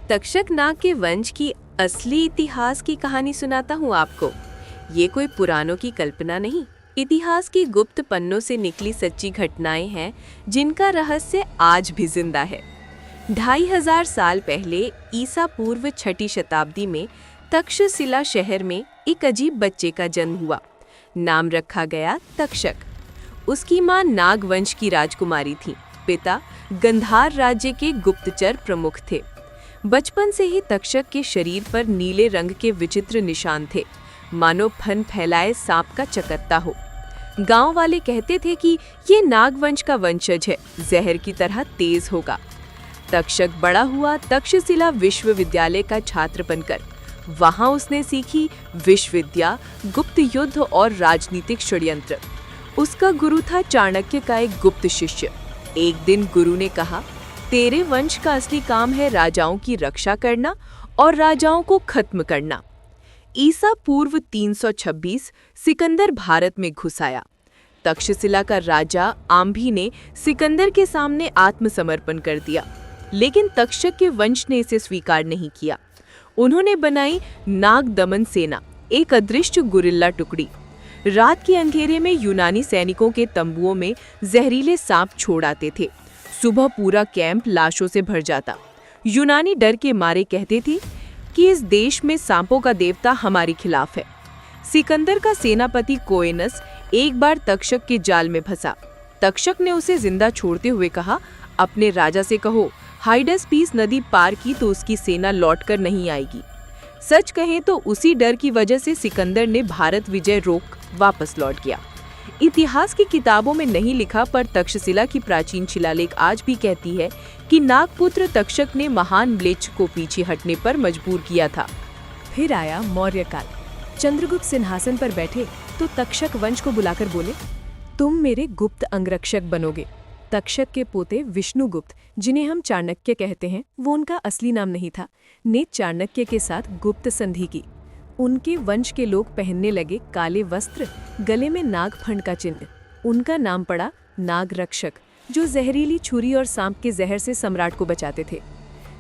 तक्षक नाग के वंश की असली इतिहास की कहानी सुनाता हूँ आपको। ये कोई पुराणों की कल्पना नहीं, इतिहास की गुप्त पन्नों से निकली सच्ची घटनाएं हैं जिनका रहस्य आज भी जिंदा है। 2500 साल पहले ईसा पूर्व 6ठी शताब्दी में तक्षशिला शहर में एक अजीब बच्चे का जन्म हुआ। नाम रखा गया तक्षक। उसकी मां नागवंश की राजकुमारी थी। पिता गंधार राज्य के गुप्तचर प्रमुख थे। बचपन से ही तक्षक के शरीर पर नीले रंग के विचित्र निशान थे, मानो फन फैलाए सांप का चकत्ता हो। गांव वाले कहते थे कि ये नागवंश का वंशज है, जहर की तरह तेज होगा। तक्षक बड़ा हुआ तक्षशिला विश्वविद्यालय का छात्र बनकर। वहां उसने सीखी विश्व विद्या, गुप्त युद्ध और राजनीतिक षड्यंत्र। उसका गुरु था चाणक्य का एक गुप्त शिष्य। एक दिन गुरु ने कहा, तेरे वंश का असली काम है राजाओं की रक्षा करना और राजाओं को खत्म करना। ईसा पूर्व 326 सिकंदर भारत में घुस आया। तक्षशिला का राजा आम्भी ने सिकंदर के सामने आत्मसमर्पण कर दिया, लेकिन तक्षक के वंश ने इसे स्वीकार नहीं किया। उन्होंने बनाई नाग दमन सेना, एक अदृश्य गुरिल्ला टुकड़ी। रात के अंधेरे में यूनानी सैनिकों के तंबुओं में जहरीले सांप छोड़ आते थे। सुबह पूरा कैंप लाशों से भर जाता। यूनानी डर के मारे कहते थे कि इस देश में सांपों का देवता हमारे खिलाफ है। सिकंदर का सेनापति कोएनस एक बार तक्षक के जाल में फंसा। तक्षक ने उसे जिंदा छोड़ते हुए कहा, अपने राजा से कहो हाइडेस्पीस नदी पार की तो उसकी सेना लौटकर नहीं आएगी। सच कहें तो उसी डर की वजह से सिकंदर ने भारत विजय रोक वापस लौट गया। इतिहास की किताबों में नहीं लिखा, पर तक्षशिला की प्राचीन शिलालेख आज भी कहती है कि नागपुत्र तक्षक ने महान म्लेच्छ को पीछे हटने पर मजबूर किया था। फिर आया मौर्य काल। चंद्रगुप्त सिंहासन पर बैठे तो तक्षक वंश को बुलाकर बोले, तुम मेरे गुप्त अंगरक्षक बनोगे। तक्षक के पोते विष्णुगुप्त, जिन्हें हम चाणक्य कहते हैं, वो उनका असली नाम नहीं था, ने चाणक्य के साथ गुप्त संधि की। उनके वंश के लोग पहनने लगे काले वस्त्र, गले में नागफंड का चिन्ह। उनका नाम पड़ा नागरक्षक, जो जहरीली छुरी और सांप के जहर से सम्राट को बचाते थे।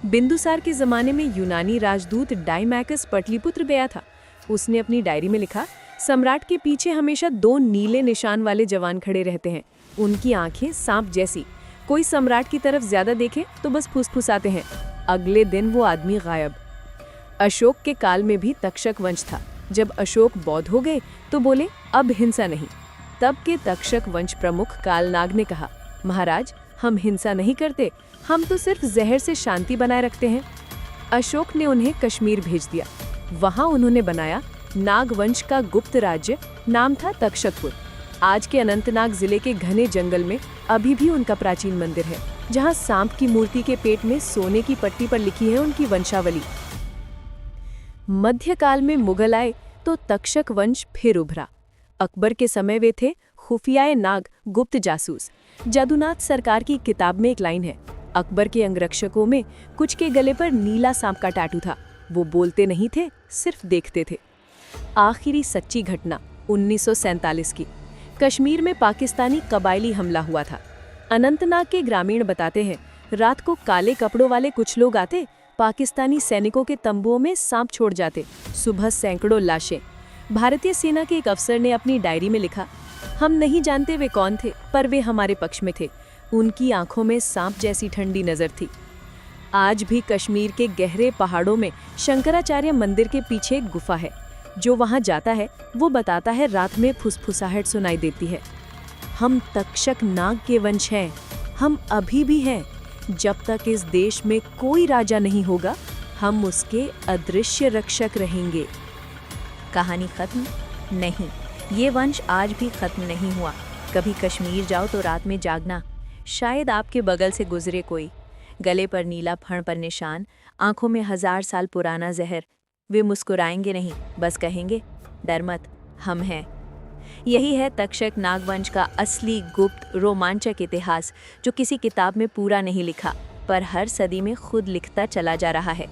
बिंदुसार के जमाने में यूनानी राजदूत डाइमैकस पटलिपुत्र गया था। उसने अपनी डायरी में लिखा, सम्राट के पीछे हमेशा 2 नीले निशान वाले जवान खड़े रहते हैं। उनकी आंखें सांप जैसी। कोई सम्राट की तरफ ज्यादा देखे तो बस फुसफुसाते हैं। अगले दिन वो आदमी गायब। अशोक के काल में भी तक्षक वंश था। जब अशोक बौद्ध हो गए तो बोले, अब हिंसा नहीं। तब के तक्षक वंश प्रमुख कालनाग ने कहा, महाराज, हम हिंसा नहीं करते, हम तो सिर्फ जहर से शांति बनाए रखते हैं। अशोक ने उन्हें कश्मीर भेज दिया। वहां उन्होंने बनाया नागवंश का गुप्त राज्य, नाम था तक्षकपुर। आज के अनंतनाग जिले के घने जंगल में अभी भी उनका प्राचीन मंदिर है, जहां सांप की मूर्ति के पेट में सोने की पट्टी पर लिखी है उनकी वंशावली। मध्यकाल में मुगल आए तो तक्षक वंश फिर उभरा। अकबर के समय वे थे खुफियाए नाग, गुप्त जासूस। जादूनाथ सरकार की किताब में एक लाइन है, अकबर के अंगरक्षकों में कुछ के गले पर नीला सांप का टैटू था। वो बोलते नहीं थे, सिर्फ देखते थे। आखिरी सच्ची घटना 1947 की। कश्मीर में पाकिस्तानी कबायली हमला हुआ था। अनंतनाग के ग्रामीण बताते हैं, रात को काले कपड़ों वाले कुछ लोग आते, पाकिस्तानी सैनिकों के तंबुओं में सांप छोड़ जाते। सुबह सैकड़ों लाशें। भारतीय सेना के एक अफसर ने अपनी डायरी में लिखा, हम नहीं जानते वे कौन थे, पर वे हमारे पक्ष में थे। उनकी आंखों में सांप जैसी ठंडी नजर थी। आज भी कश्मीर के गहरे पहाड़ों में शंकराचार्य मंदिर के पीछे एक गुफा है। जो वहां जाता है वो बताता है, रात में फुसफुसाहट सुनाई देती है। हम तक्षक नाग के वंश हैं, हम अभी भी हैं। जब तक इस देश में कोई राजा नहीं होगा, हम उसके अदृश्य रक्षक रहेंगे। कहानी खत्म नहीं, ये वंश आज भी खत्म नहीं हुआ। कभी कश्मीर जाओ तो रात में जागना, शायद आपके बगल से गुजरे कोई, गले पर नीला फण पर निशान, आंखों में 1000 साल पुराना जहर। वे मुस्कुराएंगे नहीं, बस कहेंगे, डर मत, हम हैं। यही है तक्षक नागवंश का असली गुप्त रोमांचक इतिहास, जो किसी किताब में पूरा नहीं लिखा, पर हर सदी में खुद लिखता चला जा रहा है।